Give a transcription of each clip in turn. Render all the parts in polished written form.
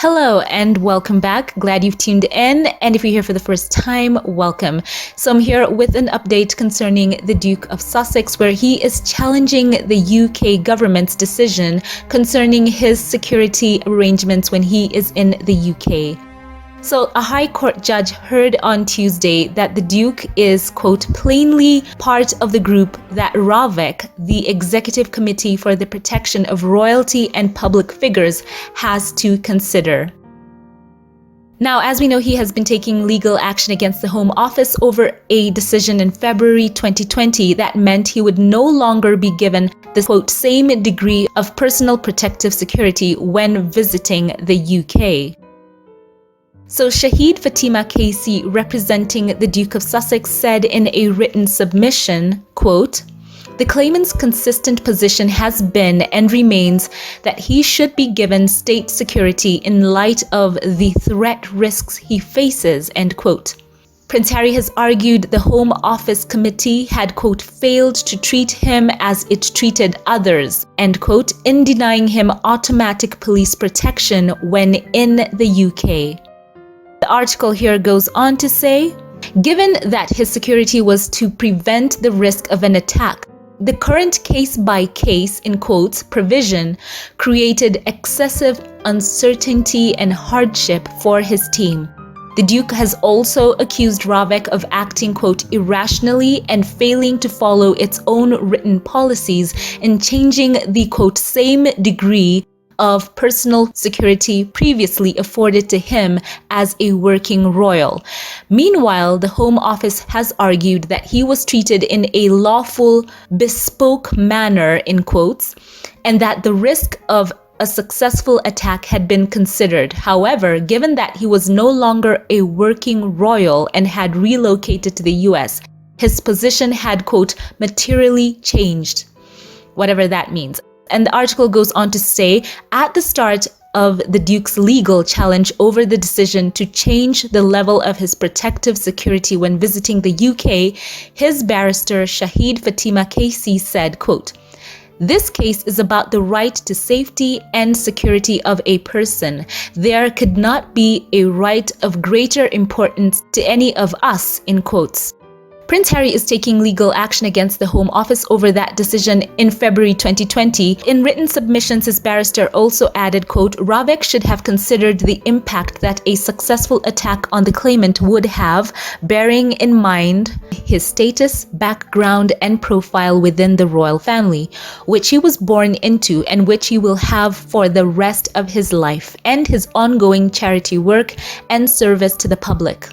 Hello and welcome back. Glad you've tuned in. And if you're here for the first time, welcome. So I'm here with an update concerning the Duke of Sussex, where he is challenging the UK government's decision concerning his security arrangements when he is in the UK. So a High Court judge heard on Tuesday that the Duke is, quote, plainly part of the group that RAVEC, the Executive Committee for the Protection of Royalty and Public Figures, has to consider. Now, as we know, he has been taking legal action against the Home Office over a decision in February 2020 that meant he would no longer be given the, quote, same degree of personal protective security when visiting the UK. So Shahid Fatima Casey, representing the Duke of Sussex, said in a written submission, quote, "The claimant's consistent position has been and remains that he should be given state security in light of the threat risks he faces," end quote. Prince Harry has argued the Home Office committee had, quote, failed to treat him as it treated others, end quote, in denying him automatic police protection when in the UK. The article here goes on to say, given that his security was to prevent the risk of an attack, the current case-by-case, in quotes, provision created excessive uncertainty and hardship for his team. The Duke has also accused RAVEC of acting, quote, irrationally and failing to follow its own written policies in changing the, quote, same degree of personal security previously afforded to him as a working royal. Meanwhile, the Home Office has argued that he was treated in a lawful, bespoke manner, in quotes, and that the risk of a successful attack had been considered. However, given that he was no longer a working royal and had relocated to the US, his position had, quote, materially changed, whatever that means. And the article goes on to say, at the start of the Duke's legal challenge over the decision to change the level of his protective security when visiting the UK, his barrister Shahid Fatima Casey said, quote, "This case is about the right to safety and security of a person. There could not be a right of greater importance to any of us," in quotes. Prince Harry is taking legal action against the Home Office over that decision in February 2020. In written submissions, his barrister also added, quote, RAVEC should have considered the impact that a successful attack on the claimant would have, bearing in mind his status, background, and profile within the royal family, which he was born into and which he will have for the rest of his life, and his ongoing charity work and service to the public.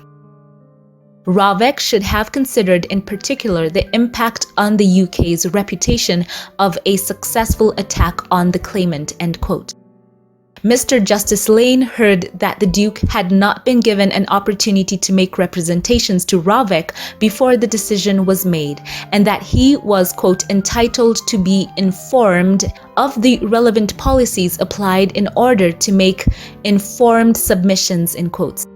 RAVEC should have considered in particular the impact on the UK's reputation of a successful attack on the claimant, end quote. Mr. Justice Lane heard that the Duke had not been given an opportunity to make representations to RAVEC before the decision was made, and that he was, quote, entitled to be informed of the relevant policies applied in order to make informed submissions, in quotes.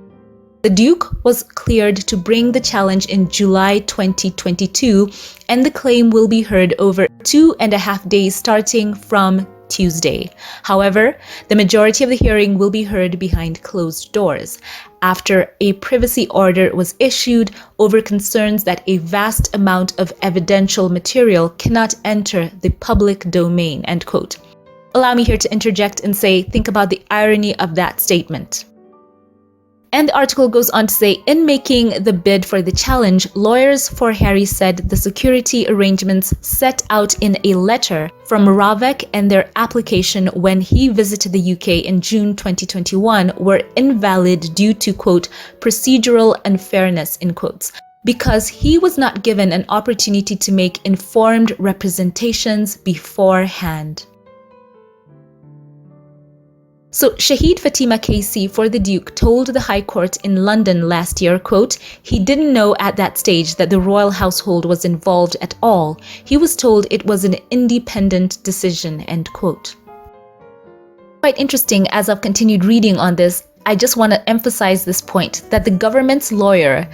The Duke was cleared to bring the challenge in July 2022, and the claim will be heard over 2.5 days starting from Tuesday. However, the majority of the hearing will be heard behind closed doors, after a privacy order was issued over concerns that a vast amount of evidential material cannot enter the public domain, end quote. Allow me here to interject and say, think about the irony of that statement. And the article goes on to say, in making the bid for the challenge, lawyers for Harry said the security arrangements set out in a letter from RAVEC and their application when he visited the UK in June 2021 were invalid due to, quote, procedural unfairness, in quotes, because he was not given an opportunity to make informed representations beforehand. So Shahid Fatima Casey for the Duke told the High Court in London last year, quote, he didn't know at that stage that the royal household was involved at all. He was told it was an independent decision, end quote. Quite interesting, as I've continued reading on this, I just want to emphasize this point that the government's lawyer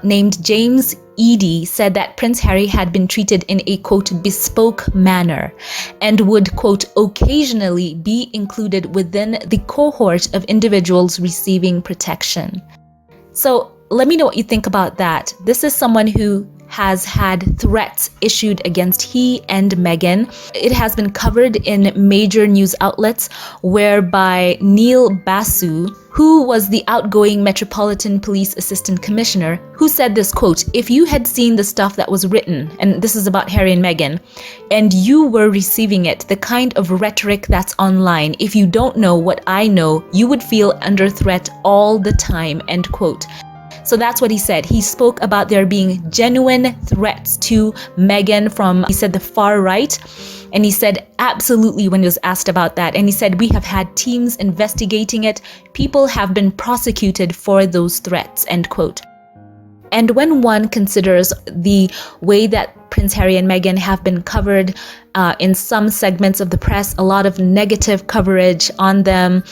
named James Eady said that Prince Harry had been treated in a, quote, bespoke manner and would, quote, occasionally be included within the cohort of individuals receiving protection. So let me know what you think about that. This is someone who has had threats issued against he and Meghan. It has been covered in major news outlets, whereby Neil Basu, who was the outgoing Metropolitan Police Assistant Commissioner, who said this, quote, "If you had seen the stuff that was written," and this is about Harry and Meghan, "and you were receiving it, the kind of rhetoric that's online, if you don't know what I know, you would feel under threat all the time," end quote. So that's what he said. He spoke about there being genuine threats to Meghan from, he said, the far right. And he said, absolutely, when he was asked about that. And he said, we have had teams investigating it. People have been prosecuted for those threats, end quote. And when one considers the way that Prince Harry and Meghan have been covered in some segments of the press, a lot of negative coverage on them,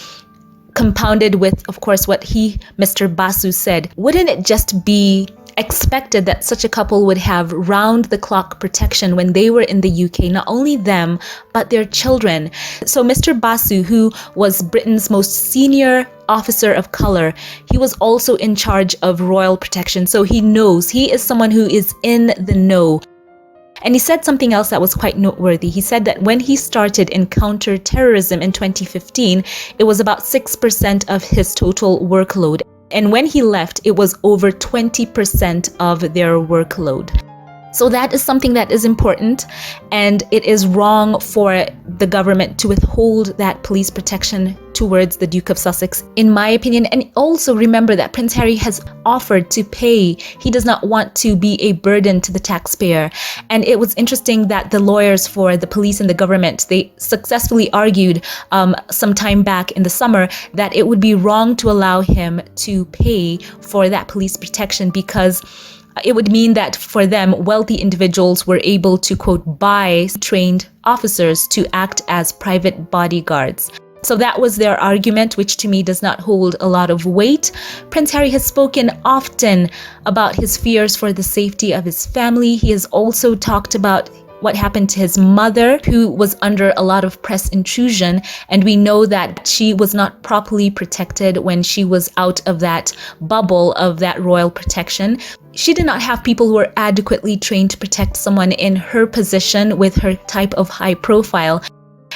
compounded with, of course, what Mr. Basu said, wouldn't it just be expected that such a couple would have round-the-clock protection when they were in the UK, not only them, but their children? So Mr. Basu, who was Britain's most senior officer of color, he was also in charge of royal protection. So he knows, he is someone who is in the know. And he said something else that was quite noteworthy. He said that when he started in counter-terrorism in 2015, it was about 6% of his total workload. And when he left, it was over 20% of their workload. So that is something that is important, and it is wrong for the government to withhold that police protection towards the Duke of Sussex, in my opinion. And also remember that Prince Harry has offered to pay. He does not want to be a burden to the taxpayer. And it was interesting that the lawyers for the police and the government, they successfully argued some time back in the summer that it would be wrong to allow him to pay for that police protection, because it would mean that for them, wealthy individuals were able to, quote, buy trained officers to act as private bodyguards. So that was their argument, which to me does not hold a lot of weight. Prince Harry has spoken often about his fears for the safety of his family. He has also talked about what happened to his mother, who was under a lot of press intrusion. And we know that she was not properly protected when she was out of that bubble of that royal protection. She did not have people who were adequately trained to protect someone in her position with her type of high profile.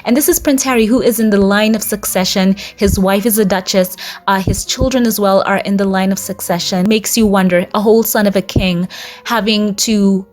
And this is Prince Harry, who is in the line of succession. His wife is a Duchess. His children as well are in the line of succession. Makes you wonder, a whole son of a king having to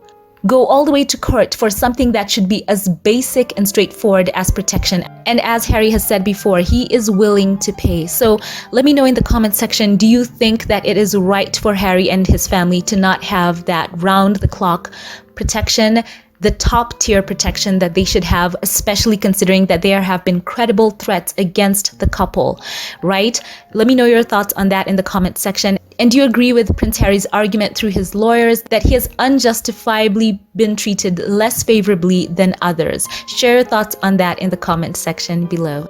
go all the way to court for something that should be as basic and straightforward as protection. And as Harry has said before, he is willing to pay. So let me know in the comment section, do you think that it is right for Harry and his family to not have that round-the-clock protection, the top tier protection that they should have, especially considering that there have been credible threats against the couple, right? Let me know your thoughts on that in the comment section. And do you agree with Prince Harry's argument through his lawyers that he has unjustifiably been treated less favorably than others? Share your thoughts on that in the comment section below.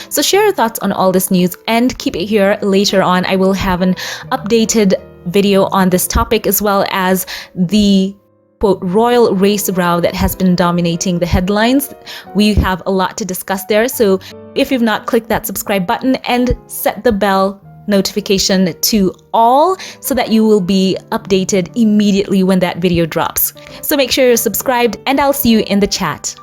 So share your thoughts on all this news and keep it here. Later on, I will have an updated video on this topic, as well as the quote royal race row that has been dominating the headlines. We have a lot to discuss there. So if you've not, click that subscribe button and set the bell notification to all so that you will be updated immediately when that video drops. So make sure you're subscribed, and I'll see you in the chat.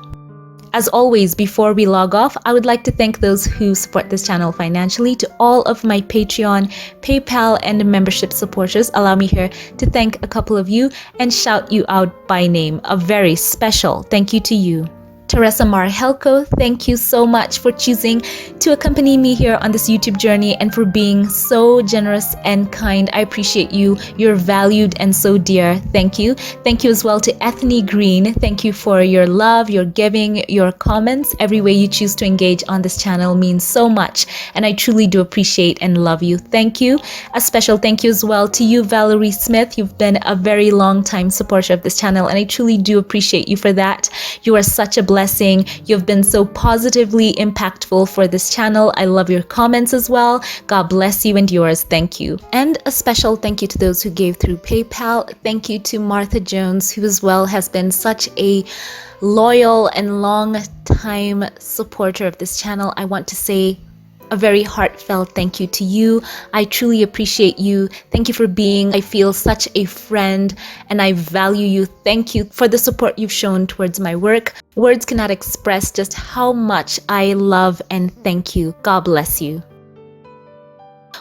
As always, before we log off, I would like to thank those who support this channel financially. To all of my Patreon, PayPal, and membership supporters, allow me here to thank a couple of you and shout you out by name. A very special thank you to you. Teresa Marhelko, thank you so much for choosing to accompany me here on this YouTube journey and for being so generous and kind. I appreciate you. You're valued and so dear. Thank you. Thank you as well to Ethny Green. Thank you for your love, your giving, your comments. Every way you choose to engage on this channel means so much, and I truly do appreciate and love you. Thank you. A special thank you as well to you, Valerie Smith. You've been a very long time supporter of this channel, and I truly do appreciate you for that. You are such a blessing blessing. You've been so positively impactful for this channel. I love your comments as well. God bless you and yours. Thank you. And a special thank you to those who gave through PayPal. Thank you to Martha Jones, who as well has been such a loyal and long time supporter of this channel. I want to say a very heartfelt thank you to you. I truly appreciate you. Thank you for being, I feel, such a friend, and I value you. Thank you for the support you've shown towards my work. Words cannot express just how much I love and thank you. God bless you.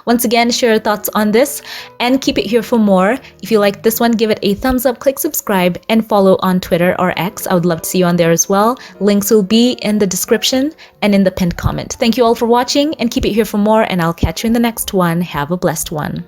Once again, share your thoughts on this and keep it here for more. If you like this one, give it a thumbs up, click subscribe, and follow on Twitter or X. I would love to see you on there as well. Links will be in the description and in the pinned comment. Thank you all for watching and keep it here for more, and I'll catch you in the next one. Have a blessed one.